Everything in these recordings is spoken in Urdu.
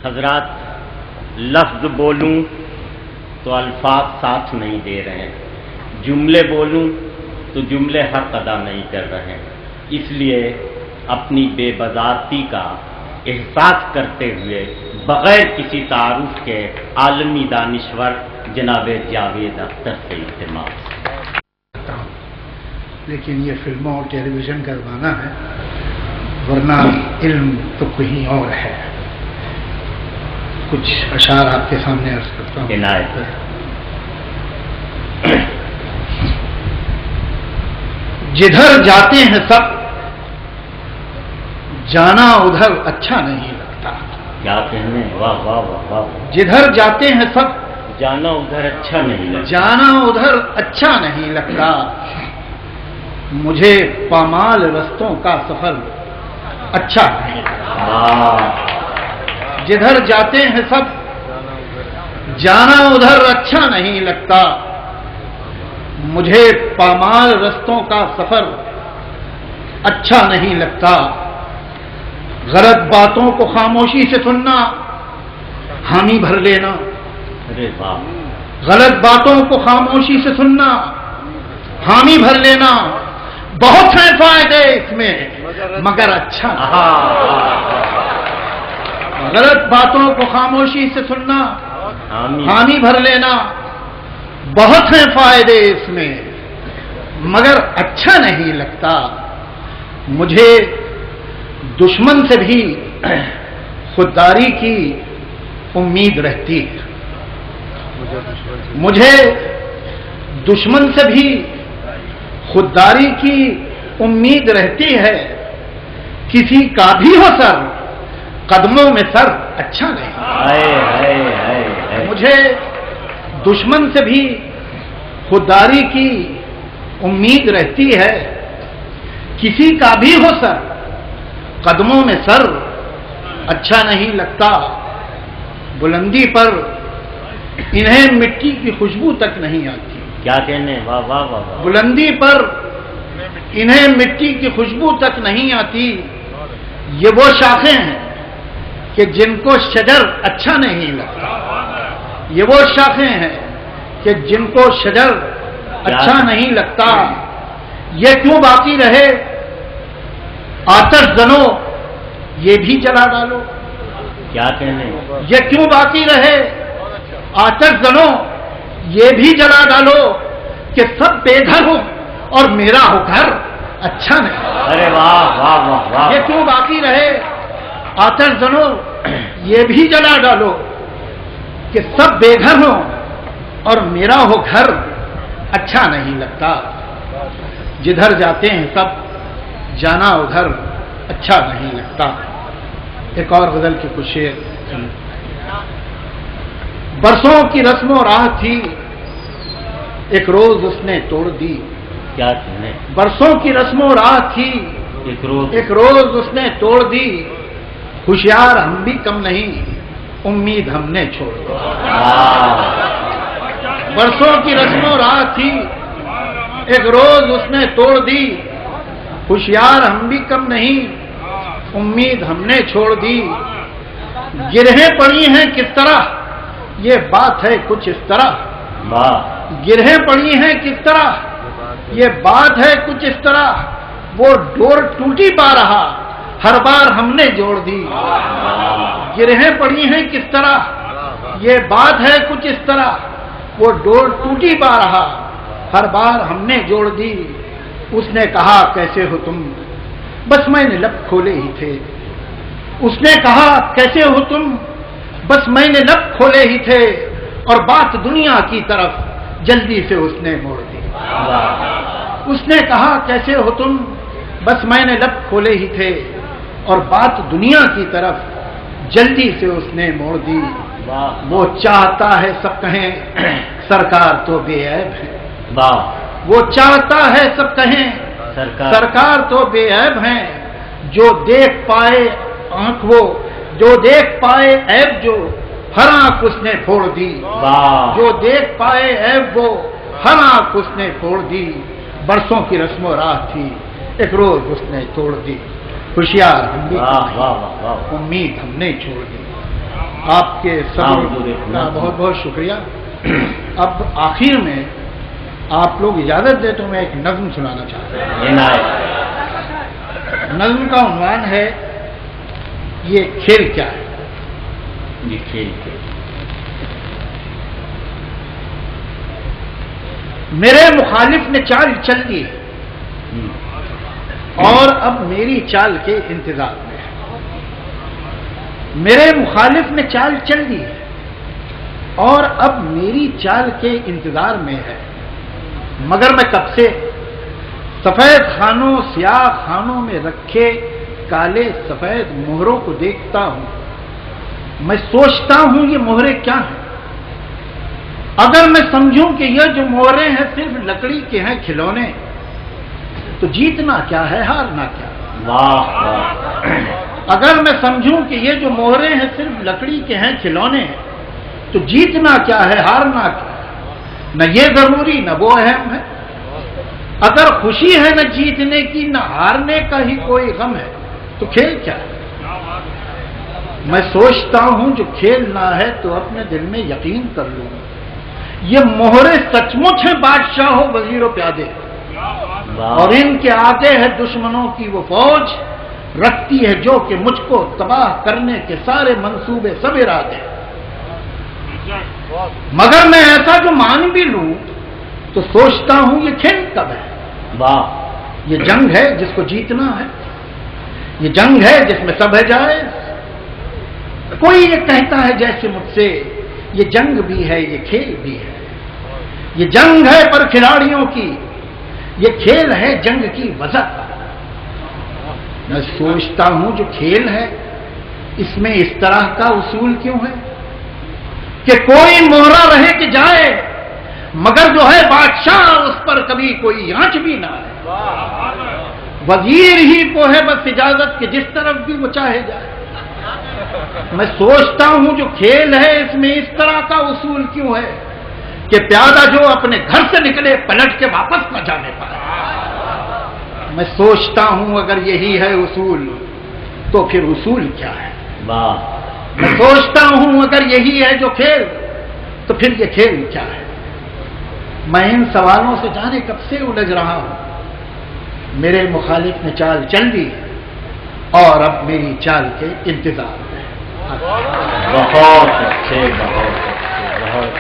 حضرات، لفظ بولوں تو الفاظ ساتھ نہیں دے رہے ہیں، جملے بولوں تو جملے حق ادا نہیں کر رہے ہیں، اس لیے اپنی بے بذاتی کا احساس کرتے ہوئے بغیر کسی تعارف کے عالمی دانشور جناب جاوید اختر سے اہتمام۔ لیکن یہ فلموں اور ٹیلی ویژن کا زمانہ ہے، ورنہ علم تو کہیں اور ہے۔ کچھ اشعار آپ کے سامنے عرض کرتا ہوں۔ عنایت۔ جدھر جاتے ہیں سب جانا ادھر اچھا نہیں لگتا۔ کیا کہنے، واہ واہ واہ واہ۔ جدھر جاتے ہیں سب جانا ادھر اچھا نہیں لگتا، جانا ادھر اچھا نہیں لگتا، مجھے پامال رستوں کا سفر اچھا نہیں لگتا۔ جدھر جاتے ہیں سب جانا ادھر اچھا نہیں لگتا، مجھے پامال رستوں کا سفر اچھا نہیں لگتا، غلط باتوں کو خاموشی سے سننا، حامی بھر لینا۔ ارے واہ۔ غلط باتوں کو خاموشی سے سننا، حامی بھر لینا، بہت ہیں فائدے اس میں مگر اچھا غلط باتوں کو خاموشی سے سننا، حامی بھر لینا، بہت ہیں فائدے اس میں مگر اچھا نہیں لگتا، مجھے دشمن سے بھی خودداری کی امید رہتی ہے، مجھے دشمن سے بھی خودداری کی امید رہتی ہے، کسی کا بھی ہو سر قدموں میں سر اچھا نہیں، مجھے دشمن سے بھی خودداری کی امید رہتی ہے، کسی کا بھی ہو سر قدموں میں سر اچھا نہیں لگتا، بلندی پر انہیں مٹی کی خوشبو تک نہیں آتی۔ کیا کہنے، واہ واہ واہ واہ۔ بلندی پر انہیں مٹی کی خوشبو تک نہیں آتی، یہ وہ شاخیں ہیں کہ جن کو شجر اچھا نہیں لگتا، یہ وہ شاخیں ہیں کہ جن کو شجر اچھا نہیں لگتا، یہ کیوں باقی رہے آتش زنو یہ بھی جلا ڈالو، کیا کہنے، یہ کیوں باقی رہے آتش زنو یہ بھی جلا ڈالو، کہ سب بے گھر ہو اور میرا ہو گھر اچھا نہیں۔ ارے واہ واہ واہ واہ۔ یہ کیوں باقی رہے آتش زنو یہ بھی جلا ڈالو، کہ سب بے گھر ہو اور میرا ہو گھر اچھا نہیں لگتا، جدھر جاتے ہیں سب جانا ادھر اچھا نہیں لگتا۔ ایک اور غزل کی کچھ شعر۔ برسوں کی رسم و راہ تھی ایک روز اس نے توڑ دی، کیا کہنے، برسوں کی رسم و راہ تھی ایک روز اس نے توڑ دی، ہوشیار ہم بھی کم نہیں امید ہم نے چھوڑ دی۔ برسوں کی رسم و راہ تھی ایک روز اس نے توڑ دی، ہوشیار ہم بھی کم نہیں امید ہم نے چھوڑ دی، گرہیں پڑی ہیں کس طرح یہ بات ہے کچھ اس طرح، گرہیں پڑی ہیں کس طرح یہ بات ہے کچھ اس طرح، وہ ڈور ٹوٹی پا رہا ہر بار ہم نے جوڑ دی، گرہیں پڑی ہیں کس طرح یہ بات ہے کچھ اس طرح، وہ ڈور ٹوٹی پا رہا ہر بار ہم نے جوڑ دی، اس نے کہا کیسے ہو تم بس میں نے لب کھولے ہی تھے، اس نے کہا کیسے ہو تم بس میں نے لب کھولے ہی تھے، اور بات دنیا کی طرف جلدی سے اس نے موڑ دی، اس نے کہا کیسے ہو تم بس میں نے لب کھولے ہی تھے، اور بات دنیا کی طرف جلدی سے اس نے موڑ دی، وہ چاہتا ہے سب کہیں سرکار تو بے عیب ہے، وہ چاہتا ہے سب کہیں سرکار تو بے عیب ہیں، جو دیکھ پائے آنکھ وہ جو دیکھ پائے عیب جو ہر آنکھ اس نے پھوڑ دی، جو دیکھ پائے عیب وہ ہر آنکھ اس نے پھوڑ دی، برسوں کی رسم و راہ تھی ایک روز اس نے توڑ دی، ہوشیار ہم بھی امید ہم نے چھوڑ دی۔ آپ کے صبر کا بہت بہت شکریہ۔ اب آخر میں آپ لوگ اجازت دے تو میں ایک نظم سنانا چاہتا ہوں۔ نظم کا عنوان ہے یہ کھیل کیا ہے؟ یہ کھیل کیا؟ میرے مخالف نے چال چل دی اور اب میری چال کے انتظار میں ہے۔ میرے مخالف نے چال چل دی اور اب میری چال کے انتظار میں ہے، مگر میں کب سے سفید خانوں سیاہ خانوں میں رکھے کالے سفید مہروں کو دیکھتا ہوں۔ میں سوچتا ہوں یہ مہرے کیا ہیں؟ اگر میں سمجھوں کہ یہ جو مہرے ہیں صرف لکڑی کے ہیں کھلونے، تو جیتنا کیا ہے ہارنا کیا؟ اگر میں سمجھوں کہ یہ جو مہرے ہیں صرف لکڑی کے ہیں کھلونے، تو جیتنا کیا ہے ہارنا کیا؟ نہ یہ ضروری نہ وہ اہم ہے۔ اگر خوشی ہے نہ جیتنے کی نہ ہارنے کا ہی کوئی غم ہے، تو کھیل کیا ہے؟ میں سوچتا ہوں جو کھیلنا ہے تو اپنے دل میں یقین کر لوں، یہ مہرے سچ مچ ہیں بادشاہ ہو وزیر و پیادے، اور ان کے آگے ہے دشمنوں کی وہ فوج، رکھتی ہے جو کہ مجھ کو تباہ کرنے کے سارے منصوبے سب ارادے۔ مگر میں ایسا جو مان بھی لوں تو سوچتا ہوں یہ کھیل کب ہے؟ یہ جنگ ہے جس کو جیتنا ہے، یہ جنگ ہے جس میں سب ہے جائز۔ کوئی یہ کہتا ہے جیسے مجھ سے یہ جنگ بھی ہے یہ کھیل بھی ہے، یہ جنگ ہے پر کھلاڑیوں کی، یہ کھیل ہے جنگ کی وجہ۔ میں سوچتا ہوں جو کھیل ہے اس میں اس طرح کا اصول کیوں ہے کہ کوئی مہرا رہے کہ جائے، مگر جو ہے بادشاہ اس پر کبھی کوئی آنچ بھی نہ آئے۔ وزیر ہی کو ہے بس اجازت کہ جس طرف بھی وہ چاہے جائے۔ میں سوچتا ہوں جو کھیل ہے اس میں اس طرح کا اصول کیوں ہے کہ پیادہ جو اپنے گھر سے نکلے پلٹ کے واپس نہ جانے پائے۔ میں سوچتا ہوں اگر یہی ہے اصول تو پھر اصول کیا ہے؟ میں سوچتا ہوں اگر یہی ہے جو کھیل تو پھر یہ کھیل کیا ہے؟ میں ان سوالوں سے جانے کب سے الجھ رہا ہوں۔ میرے مخالف نے چال چل دی اور اب میری چال کے انتظار میں۔ بہت اچھے بہت اچھے بہت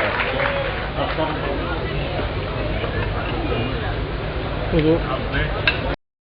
اچھے۔